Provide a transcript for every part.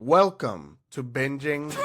Welcome to Binging.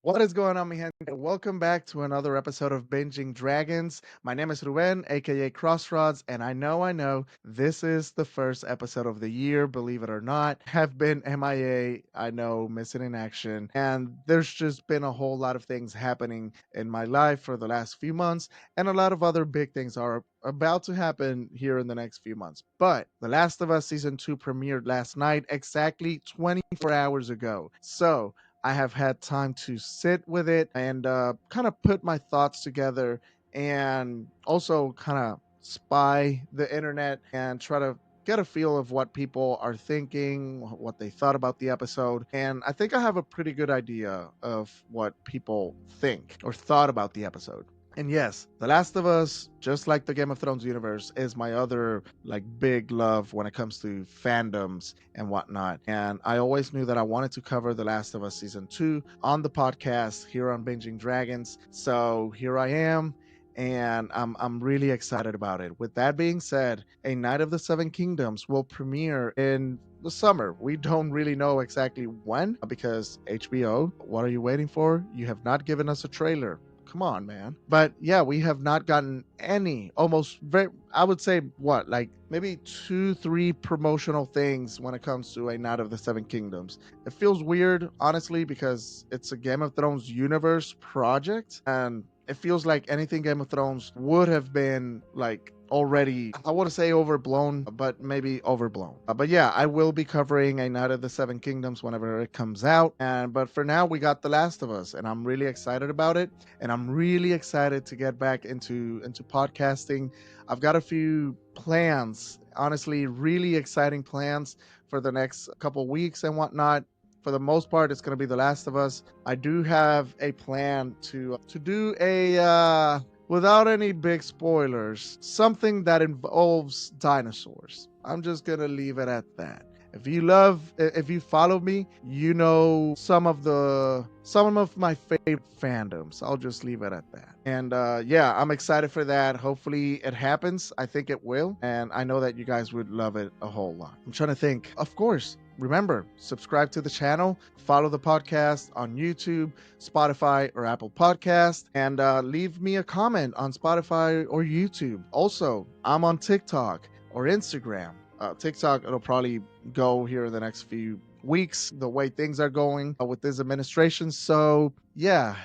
What is going on, mi gente? Welcome back to another episode of Binging Dragons. My name is Rubén, aka Crossroads, and I know, this is the first episode of the year, believe it or not. Have been MIA, I know, missing in action, and there's just been a whole lot of things happening in my life for the last few months, and a lot of other big things are about to happen here in the next few months. But The Last of Us Season 2 premiered last night, exactly 24 hours ago. So, I have had time to sit with it and kind of put my thoughts together and also kind of spy the internet and try to get a feel of what people are thinking, what they thought about the episode. And I think I have a pretty good idea of what people think or thought about the episode. And yes, The Last of Us, just like the Game of Thrones universe, is my other like big love when it comes to fandoms and whatnot. And I always knew that I wanted to cover The Last of Us season 2 on the podcast here on Binging Dragons. So here I am. And I'm really excited about it. With that being said, A Night of the Seven Kingdoms will premiere in the summer. We don't really know exactly when because HBO, what are you waiting for? You have not given us a trailer. Come on, man. But yeah, we have not gotten any, almost very, I would say, what, like maybe 2 3 promotional things when it comes to A Night of the Seven Kingdoms. It feels weird, honestly, because it's a Game of Thrones universe project, and it feels like anything Game of Thrones would have been like already, I want to say overblown, but maybe overblown. But yeah, I will be covering A Night of the Seven Kingdoms whenever it comes out. And but for now, we got The Last of Us, and I'm really excited about it. And I'm really excited to get back into podcasting. I've got a few plans, honestly, really exciting plans for the next couple weeks and whatnot. For the most part, it's going to be The Last of Us. I do have a plan to do a without any big spoilers, something that involves dinosaurs. I'm just going to leave it at that. If you follow me, you know some of my favorite fandoms. I'll just leave it at that. And yeah, I'm excited for that. Hopefully it happens. I think it will. And I know that you guys would love it a whole lot. I'm trying to think. Of course, remember, subscribe to the channel, follow the podcast on YouTube, Spotify, or Apple Podcast, and leave me a comment on Spotify or YouTube. Also, I'm on TikTok or Instagram. TikTok, it'll probably go here in the next few weeks, the way things are going with this administration. So, yeah,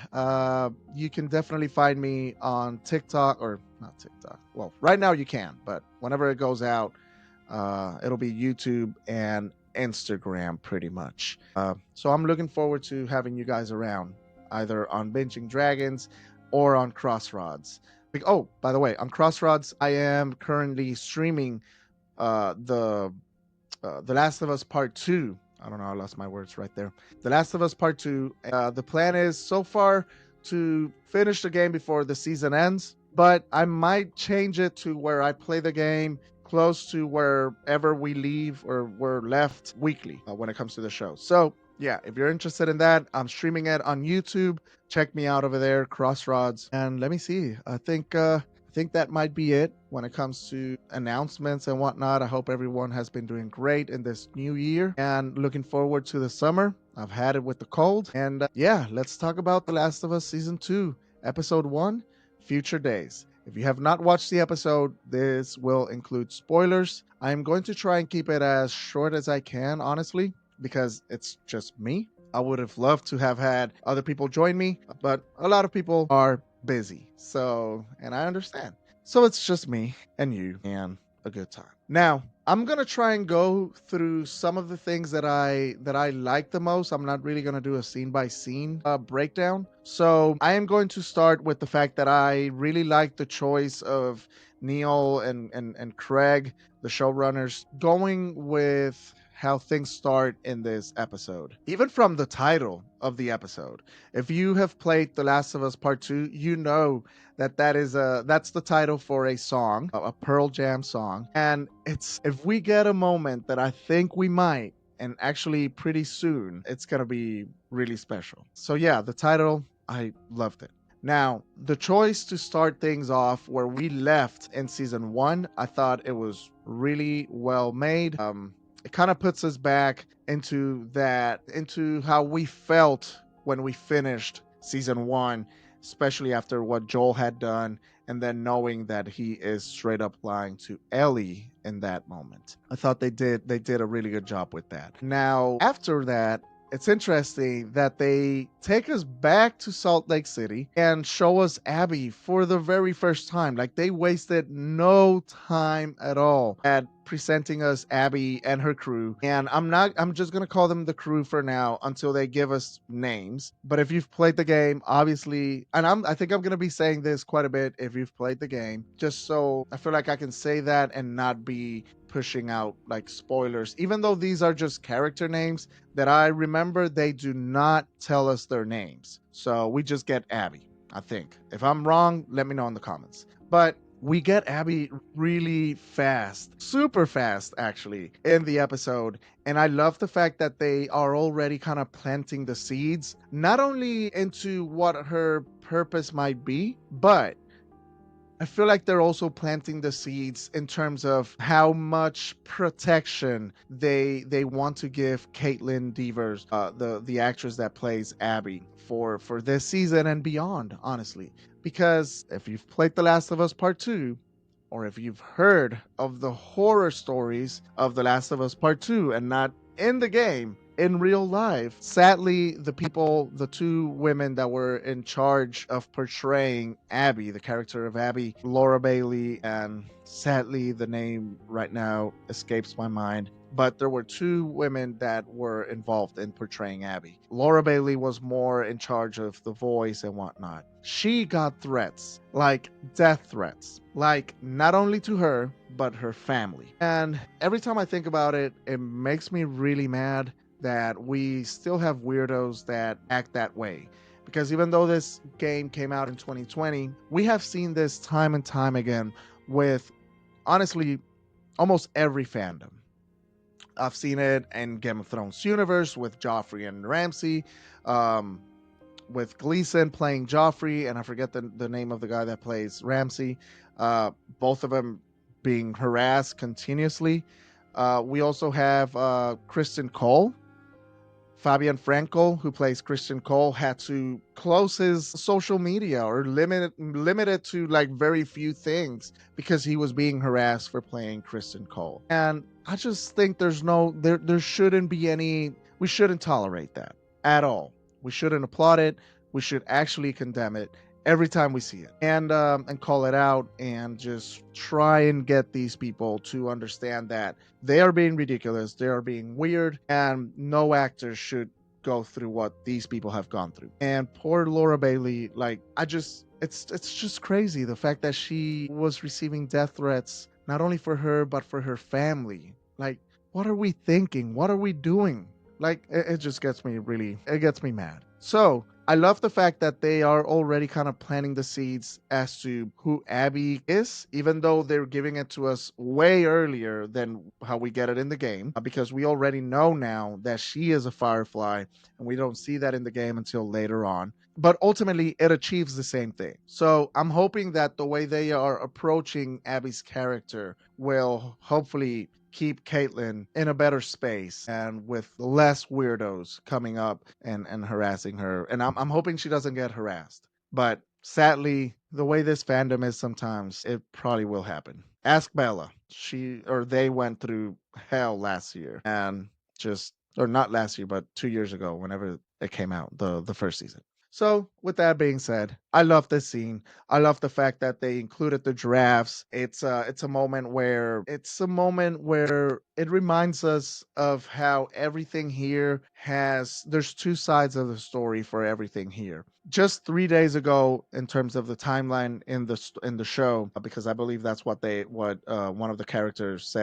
you can definitely find me on TikTok, or not TikTok. Well, right now you can, but whenever it goes out, it'll be YouTube and Instagram pretty much. So I'm looking forward to having you guys around, either on Binging Dragons or on Crossroads. Oh, by the way, on Crossroads, I am currently streaming the Last of Us Part Two. I don't know. I lost my words right there. The Last of Us Part Two. The plan is so far to finish the game before the season ends, but I might change it to where I play the game close to wherever we leave or we're left weekly when it comes to the show. So yeah, if you're interested in that, I'm streaming it on YouTube. Check me out over there, Crossroads. And let me see. I think that might be it when it comes to announcements and whatnot. I hope everyone has been doing great in this new year and looking forward to the summer. I've had it with the cold. And yeah, let's talk about The Last of Us Season 2, Episode 1, Future Days. If you have not watched the episode, this will include spoilers. I am going to try and keep it as short as I can, honestly, because it's just me. I would have loved to have had other people join me, but a lot of people are busy. So, and I understand. So it's just me and you and a good time. Now, I'm going to try and go through some of the things that I like the most. I'm not really going to do a scene by scene breakdown. So, I am going to start with the fact that I really like the choice of Neil and Craig, the showrunners, going with how things start in this episode. Even from the title of the episode. If you have played The Last of Us Part 2, you know that that's the title for a song, a Pearl Jam song. And it's if we get a moment that I think we might, and actually pretty soon, it's going to be really special. So yeah, the title, I loved it. Now, the choice to start things off where we left in season 1, I thought it was really well made. It kind of puts us back into how we felt when we finished season 1, especially after what Joel had done, and then knowing that he is straight up lying to Ellie in that moment. I thought they did a really good job with that. Now, after that, it's interesting that they take us back to Salt Lake City and show us Abby for the very first time. Like, they wasted no time at all at presenting us Abby and her crew. And I'm just gonna call them the crew for now until they give us names. But if you've played the game, obviously, and I think I'm gonna be saying this quite a bit if you've played the game, just so I feel like I can say that and not be pushing out like spoilers, even though these are just character names that I remember. They do not tell us their names, so we just get Abby. I think if I'm wrong, let me know in the comments. But we get Abby really fast, super fast actually, in the episode. And I love the fact that they are already kind of planting the seeds, not only into what her purpose might be, but I feel like they're also planting the seeds in terms of how much protection they want to give Caitlin Devers, the actress that plays Abby, for this season and beyond. Honestly, because if you've played The Last of Us Part 2, or if you've heard of the horror stories of The Last of Us Part 2 and not in the game, in real life, sadly, the two women that were in charge of portraying Abby, the character of Abby, Laura Bailey, and sadly, the name right now escapes my mind. But there were two women that were involved in portraying Abby. Laura Bailey was more in charge of the voice and whatnot. She got threats, like death threats, like not only to her, but her family. And every time I think about it, it makes me really mad that we still have weirdos that act that way. Because even though this game came out in 2020, we have seen this time and time again with, honestly, almost every fandom. I've seen it in Game of Thrones universe with Joffrey and Ramsay, um, with Gleason playing Joffrey, and I forget the name of the guy that plays Ramsay. Both of them being harassed continuously. We also have Kristen Cole. Fabian Frankel, who plays Christian Cole, had to close his social media or limit it to like very few things because he was being harassed for playing Christian Cole. And I just think there shouldn't be any, we shouldn't tolerate that at all. We shouldn't applaud it. We should actually condemn it every time we see it, and call it out, and just try and get these people to understand that they are being ridiculous, they are being weird, and no actor should go through what these people have gone through. And poor Laura Bailey, like, it's just crazy the fact that she was receiving death threats not only for her but for her family. Like, what are we thinking? What are we doing? Like, it just gets me really, it gets me mad. So I love the fact that they are already kind of planting the seeds as to who Abby is, even though they're giving it to us way earlier than how we get it in the game, because we already know now that she is a Firefly, and we don't see that in the game until later on. But ultimately, it achieves the same thing. So I'm hoping that the way they are approaching Abby's character will hopefully keep Caitlyn in a better space and with less weirdos coming up and harassing her. And I'm hoping she doesn't get harassed. But sadly, the way this fandom is sometimes, it probably will happen. Ask Bella. She or they went through hell last year, and just, or not last year, but 2 years ago, whenever it came out, the first season. So, with that being said, I love this scene. I love the fact that they included the giraffes. It's a moment where it reminds us of how everything here has, there's two sides of the story for everything here. just 3 days ago, in terms of the timeline in the show, because I believe that's what one of the characters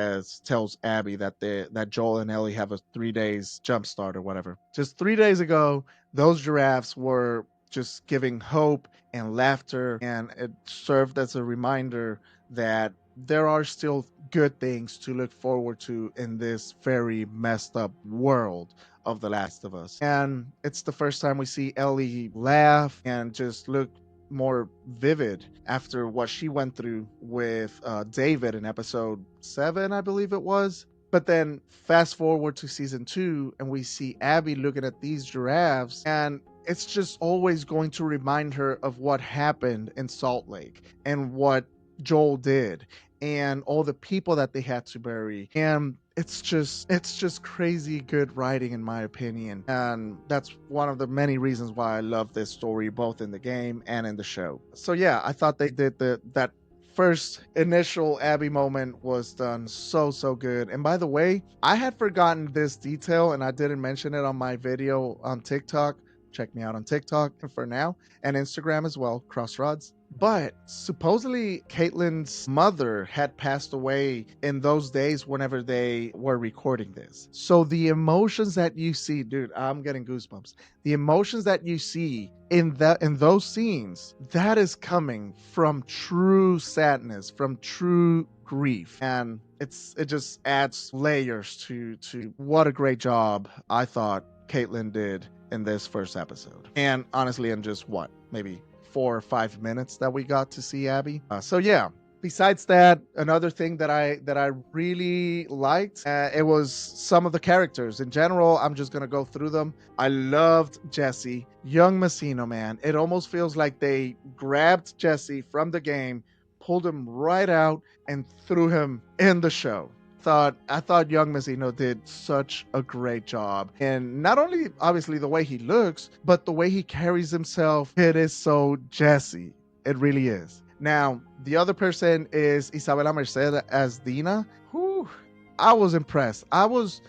tells Abby, that Joel and Ellie have a 3 days jump start or whatever. Just 3 days ago, those giraffes were just giving hope and laughter, and it served as a reminder that there are still good things to look forward to in this very messed up world of The Last of Us. And it's the first time we see Ellie laugh and just look more vivid after what she went through with David in episode 7, I believe it was. But then fast forward to season 2, and we see Abby looking at these giraffes, and it's just always going to remind her of what happened in Salt Lake and what Joel did and all the people that they had to bury. And it's just crazy good writing, in my opinion. And that's one of the many reasons why I love this story, both in the game and in the show. So yeah, I thought they did that first initial Abby moment was done so good. And by the way, I had forgotten this detail and I didn't mention it on my video on TikTok. Check me out on TikTok for now, and Instagram as well, Crossroads. But supposedly, Caitlyn's mother had passed away in those days whenever they were recording this. So the emotions that you see, dude, I'm getting goosebumps. The emotions that you see in those scenes, that is coming from true sadness, from true grief. And it just adds layers to what a great job I thought Caitlyn did in this first episode. And honestly, in just what, maybe 4 or 5 minutes that we got to see Abby. So yeah. Besides that, another thing that I really liked, it was some of the characters. In general, I'm just gonna go through them. I loved Jesse, young Messino, man. It almost feels like they grabbed Jesse from the game, pulled him right out, and threw him in the show. I thought young Messino did such a great job. And not only obviously the way he looks, but the way he carries himself. It is so Jesse. It really is. Now, the other person is Isabela Merced as Dina. Whew, I was impressed. I was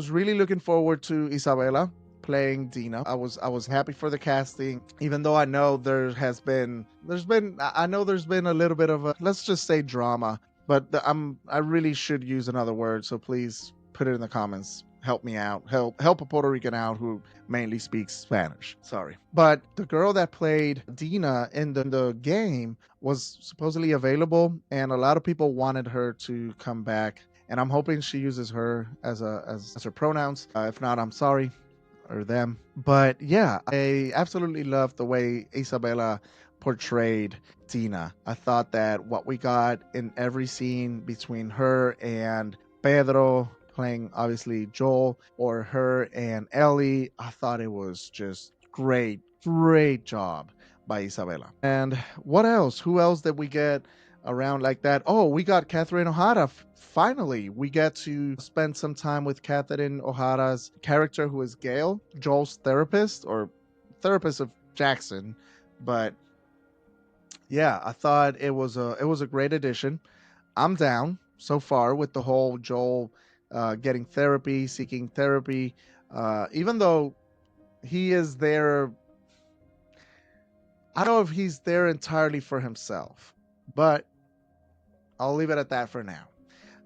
really looking forward to Isabela playing Dina. I was happy for the casting, even though I know I know there's been a little bit of a, let's just say, drama, but I really should use another word, so please put it in the comments. Help me out. Help a Puerto Rican out who mainly speaks Spanish. Sorry. But the girl that played Dina in the game was supposedly available, and a lot of people wanted her to come back, and I'm hoping she uses her as her pronouns. If not, I'm sorry, or them. But yeah, I absolutely loved the way Isabella portrayed Tina. I thought that what we got in every scene between her and Pedro playing obviously Joel, or her and Ellie, I thought it was just great job by Isabella. And what else? Who else did we get around like that? Oh, we got Catherine O'Hara. Finally, we get to spend some time with Catherine O'Hara's character, who is Gail, Joel's therapist, or therapist of Jackson. But yeah, I thought it was a great addition. I'm down so far with the whole Joel getting therapy, seeking therapy, even though he is there. I don't know if he's there entirely for himself, but I'll leave it at that for now.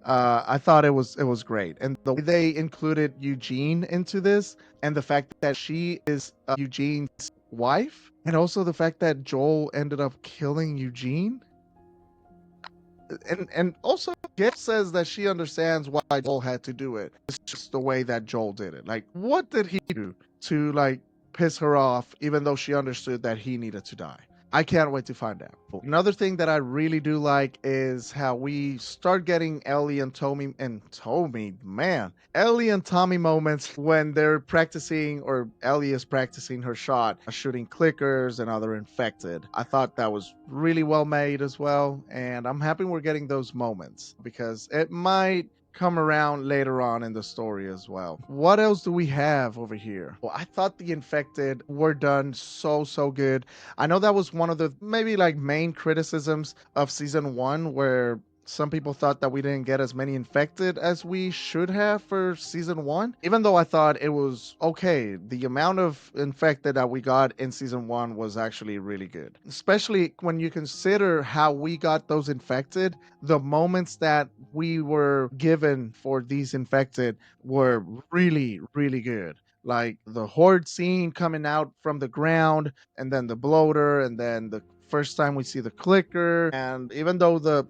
I thought it was great, and the way they included Eugene into this, and the fact that she is Eugene's wife, and also the fact that Joel ended up killing Eugene, and also Gail says that she understands why Joel had to do it. It's just the way that Joel did it. Like, what did he do to like piss her off, even though she understood that he needed to die? I can't wait to find out. Another thing that I really do like is how we start getting Ellie and Tommy moments when they're practicing, or Ellie is practicing her shot, shooting clickers and other infected. I thought that was really well made as well, and I'm happy we're getting those moments because it might come around later on in the story as well. What else do we have over here? Well, I thought the infected were done so good. I know that was one of the maybe like main criticisms of season 1, where some people thought that we didn't get as many infected as we should have for season one, even though I thought it was okay. The amount of infected that we got in season one was actually really good, especially when you consider how we got those infected. The moments that we were given for these infected were really, really good. Like the horde scene coming out from the ground, and then the bloater, and then the first time we see the clicker. And even though the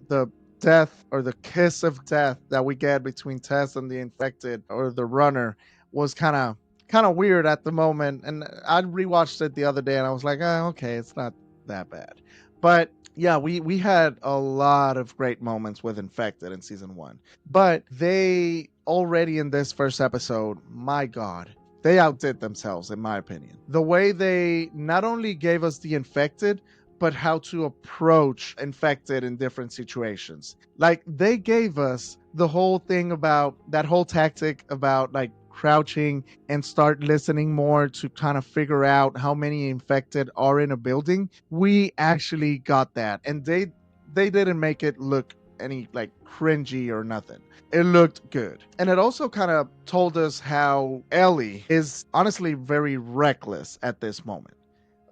death or the kiss of death that we get between Tess and the infected or the runner was kind of weird at the moment. And I rewatched it the other day and I was like, oh, okay, it's not that bad. But yeah, we had a lot of great moments with infected in season one. But they already in this first episode, my God, they outdid themselves, in my opinion. The way they not only gave us the infected, but how to approach infected in different situations. Like they gave us the whole thing about that whole tactic about like crouching and start listening more to kind of figure out how many infected are in a building. We actually got that, and they didn't make it look any like cringy or nothing. It looked good. And it also kind of told us how Ellie is honestly very reckless at this moment.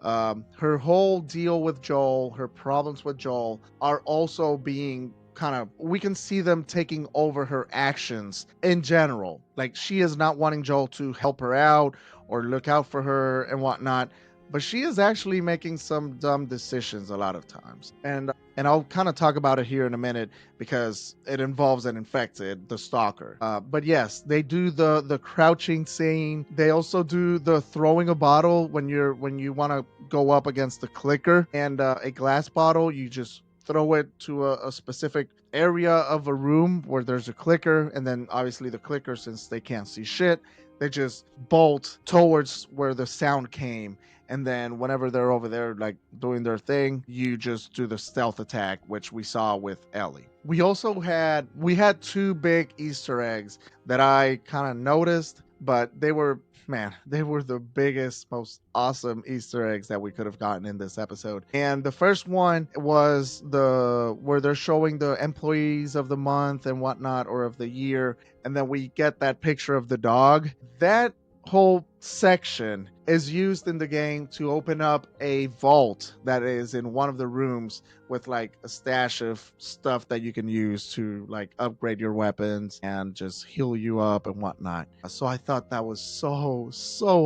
Her whole deal with Joel, her problems with Joel are also being kind of, we can see them taking over her actions in general. Like she is not wanting Joel to help her out or look out for her and whatnot, but she is actually making some dumb decisions a lot of times. And I'll kind of talk about it here in a minute because it involves an infected, the stalker. But yes, they do the crouching scene. They also do the throwing a bottle when you want to go up against the clicker and a glass bottle. You just throw it to a specific area of a room where there's a clicker, and then obviously the clicker, since they can't see shit, they just bolt towards where the sound came. And then whenever they're over there like doing their thing, you just do the stealth attack, which we saw with Ellie. We had two big Easter eggs that I kind of noticed, but they were, man, they were the biggest, most awesome Easter eggs that we could have gotten in this episode. And the first one was the where they're showing the employees of the month and whatnot, or of the year, and then we get that picture of the dog. That whole section is used in the game to open up a vault that is in one of the rooms with like a stash of stuff that you can use to like upgrade your weapons and just heal you up and whatnot. So I thought that was so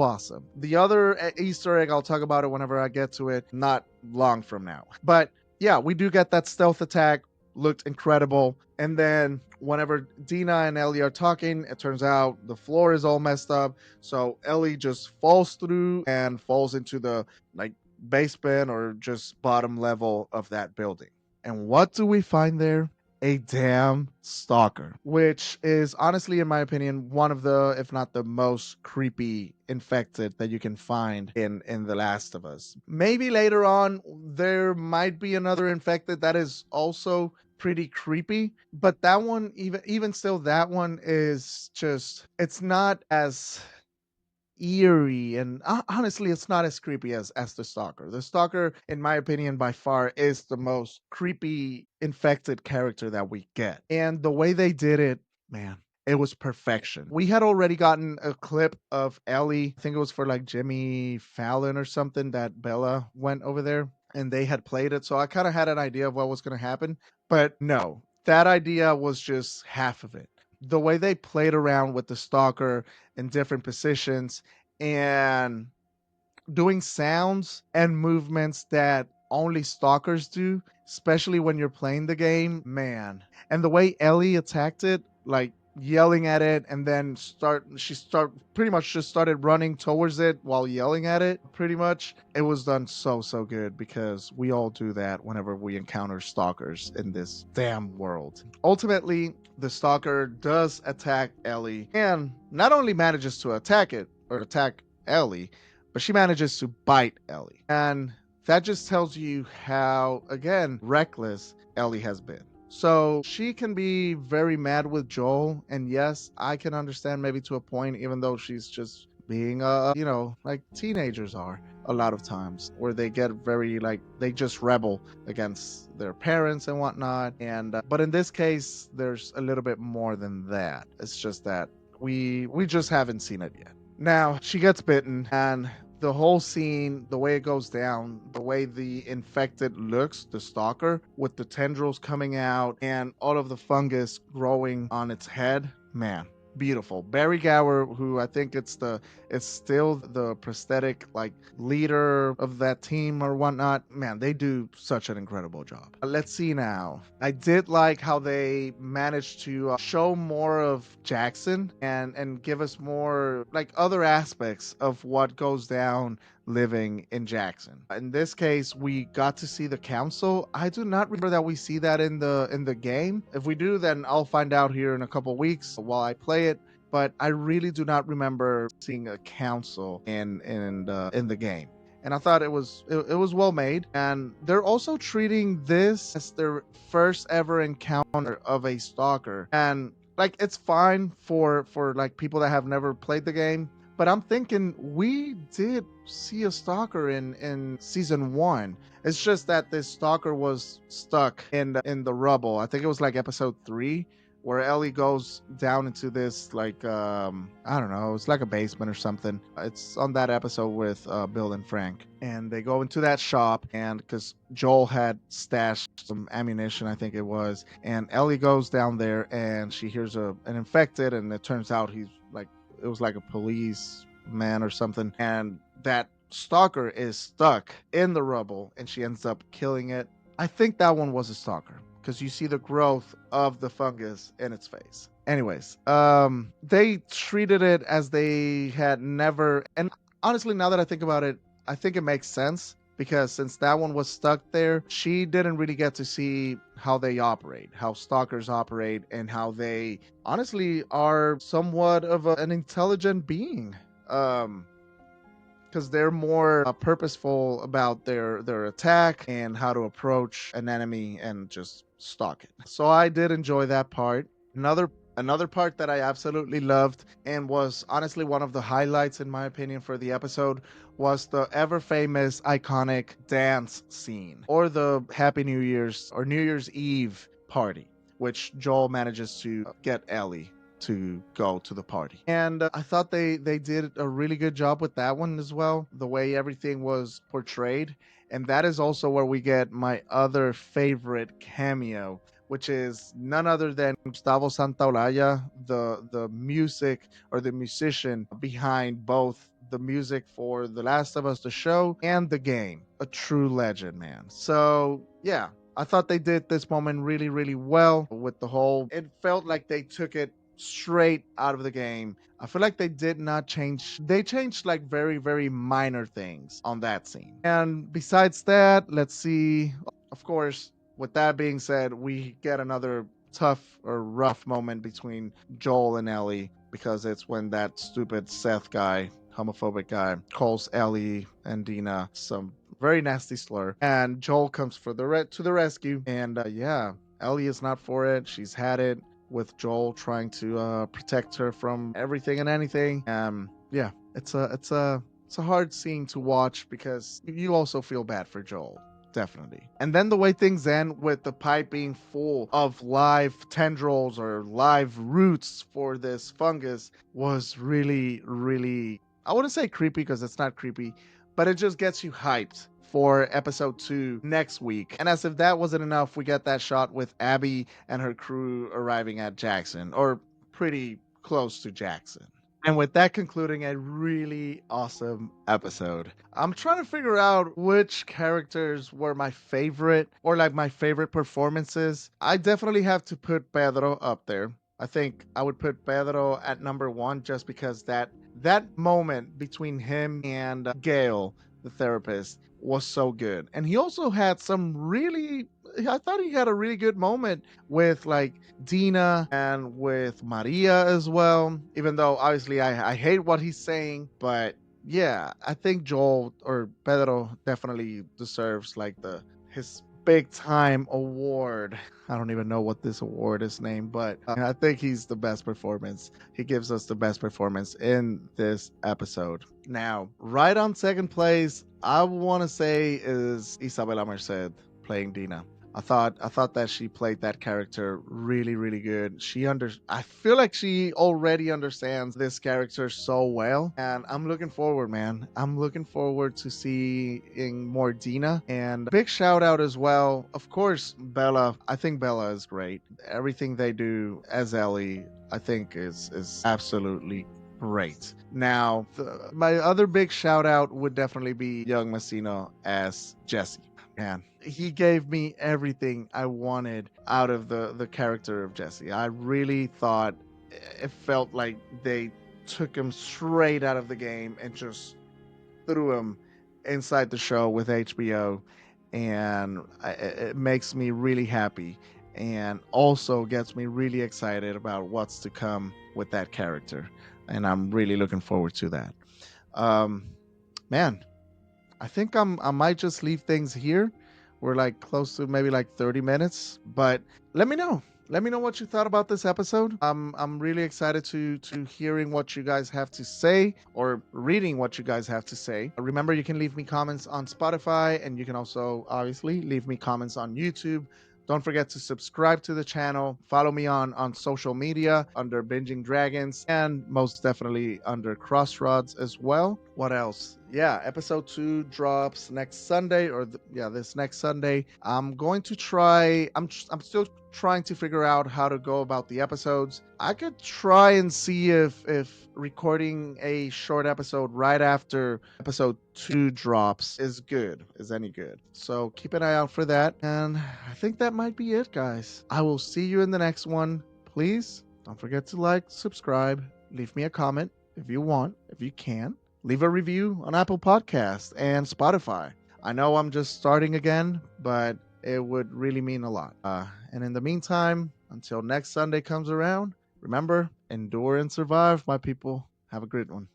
awesome. The other Easter egg, I'll talk about it whenever I get to it, not long from now. But yeah, we do get that stealth attack. Looked incredible. And then whenever Dina and Ellie are talking, it turns out the floor is all messed up. So Ellie just falls through and falls into the like basement or just bottom level of that building. And what do we find there? A damn stalker, which is honestly, in my opinion, one of the, if not the most creepy infected that you can find in The Last of Us. Maybe later on there might be another infected that is also pretty creepy, but that one, even still, that one is just, it's not as eerie, and honestly it's not as creepy as the stalker. In my opinion, by far is the most creepy infected character that we get, and the way they did it, man, it was perfection. We had already gotten a clip of Ellie, I think it was for like Jimmy Fallon or something, that Bella went over there and they had played it, so I kind of had an idea of what was going to happen. But no, that idea was just half of it. The way they played around with the stalker in different positions and doing sounds and movements that only stalkers do, especially when you're playing the game, man. And the way Ellie attacked it, like yelling at it, and then she pretty much just started running towards it while yelling at it. Pretty much, it was done so good, because we all do that whenever we encounter stalkers in this damn world. Ultimately, the stalker does attack Ellie, and not only manages to attack it or attack Ellie, but she manages to bite Ellie. And that just tells you how, again, reckless Ellie has been. So she can be very mad with Joel. And yes, I can understand maybe to a point, even though she's just being, like teenagers are. a lot of times, where they get very like they just rebel against their parents and whatnot. And but in this case, there's a little bit more than that. It's just that we just haven't seen it yet. Now she gets bitten, and the whole scene, the way it goes down, the way the infected looks, the stalker, with the tendrils coming out and all of the fungus growing on its head, man, beautiful. Barry Gower, who I think it's still the prosthetic like leader of that team or whatnot, man, they do such an incredible job. Let's see now. I did like how they managed to show more of Jackson and give us more like other aspects of what goes down living in Jackson. In this case, we got to see the council. I do not remember that we see that in the game. If we do, then I'll find out here in a couple weeks while I play it. But I really do not remember seeing a council in the game. And I thought it was well made. And they're also treating this as their first ever encounter of a stalker. And like it's fine for like people that have never played the game, but I'm thinking we did see a stalker in season 1. It's just that this stalker was stuck in the rubble. I think it was like episode 3, where Ellie goes down into this like I don't know, it's like a basement or something. It's on that episode with Bill and Frank, and they go into that shop, and because Joel had stashed some ammunition, I think it was, and Ellie goes down there and she hears an infected, and it turns out he's like it was like a police man or something, and that stalker is stuck in the rubble and she ends up killing it. I think that one was a stalker because you see the growth of the fungus in its face. Anyways, they treated it as they had never, and honestly, now that I think about it, I think it makes sense because since that one was stuck there, she didn't really get to see how they operate, how stalkers operate, and how they honestly are somewhat of an intelligent being. Um, because they're more purposeful about their attack and how to approach an enemy and just stalk it. So I did enjoy that part. Another part that I absolutely loved and was honestly one of the highlights in my opinion for the episode was the ever famous iconic dance scene, or the Happy New Year's or New Year's Eve party, which Joel manages to get Ellie to go to the party. And I thought they did a really good job with that one as well, the way everything was portrayed. And that is also where we get my other favorite cameo, which is none other than Gustavo Santaolalla, the music or the musician behind both the music for The Last of Us, the show, and the game. A true legend, man. So yeah, I thought they did this moment really, really well with the whole. It felt like they took it straight out of the game. I feel like they did not change. They changed like very, very minor things on that scene. And besides that, let's see. Of course, with that being said, we get another tough or rough moment between Joel and Ellie because it's when that stupid Seth guy, homophobic guy, calls Ellie and Dina some very nasty slur, and Joel comes for to the rescue. And yeah, Ellie is not for it. She's had it with Joel trying to protect her from everything and anything. Yeah, it's a hard scene to watch because you also feel bad for Joel. Definitely. And then the way things end with the pipe being full of live tendrils or live roots for this fungus was really, really, I wouldn't say creepy because it's not creepy, but it just gets you hyped for episode 2 next week. And as if that wasn't enough, we get that shot with Abby and her crew arriving at Jackson, or pretty close to Jackson. And with that concluding a really awesome episode. I'm trying to figure out which characters were my favorite or like my favorite performances. I definitely have to put Pedro up there. I think I would put Pedro at number 1 just because that moment between him and Gail, the therapist, was so good. And he also had some really, I thought he had a really good moment with like Dina and with Maria as well. Even though obviously I hate what he's saying, but yeah, I think Joel or Pedro definitely deserves like the his big time award. I don't even know what this award is named, but I think he's the best performance. He gives us the best performance in this episode. Now, right on second place, I want to say is Isabela Merced playing Dina. I thought that she played that character really really good. I feel like she already understands this character so well, and I'm looking forward, man. I'm looking forward to seeing more Dina. And big shout out as well, of course, Bella. I think Bella is great. Everything they do as Ellie, I think is absolutely great. Now, my other big shout out would definitely be Young Messino as Jesse. Man, he gave me everything I wanted out of the character of Jesse. I really thought it felt like they took him straight out of the game and just threw him inside the show with HBO, and it makes me really happy and also gets me really excited about what's to come with that character, and I'm really looking forward to that. Um, Man, I think I might just leave things here. We're like close to maybe like 30 minutes, but let me know. Let me know what you thought about this episode. I'm really excited to hearing what you guys have to say or reading what you guys have to say. Remember, you can leave me comments on Spotify, and you can also obviously leave me comments on YouTube. Don't forget to subscribe to the channel. Follow me on social media under Binging Dragons, and most definitely under Crossroads as well. What else? Yeah, episode 2 drops next Sunday, or this next Sunday. I'm going to try. I'm still trying to figure out how to go about the episodes. I could try and see if recording a short episode right after episode 2 drops is any good. So keep an eye out for that. And I think that might be it, guys. I will see you in the next one. Please don't forget to like, subscribe, leave me a comment if you want, if you can. Leave a review on Apple Podcasts and Spotify. I know I'm just starting again, but it would really mean a lot. And in the meantime, until next Sunday comes around, remember, endure and survive, my people. Have a great one.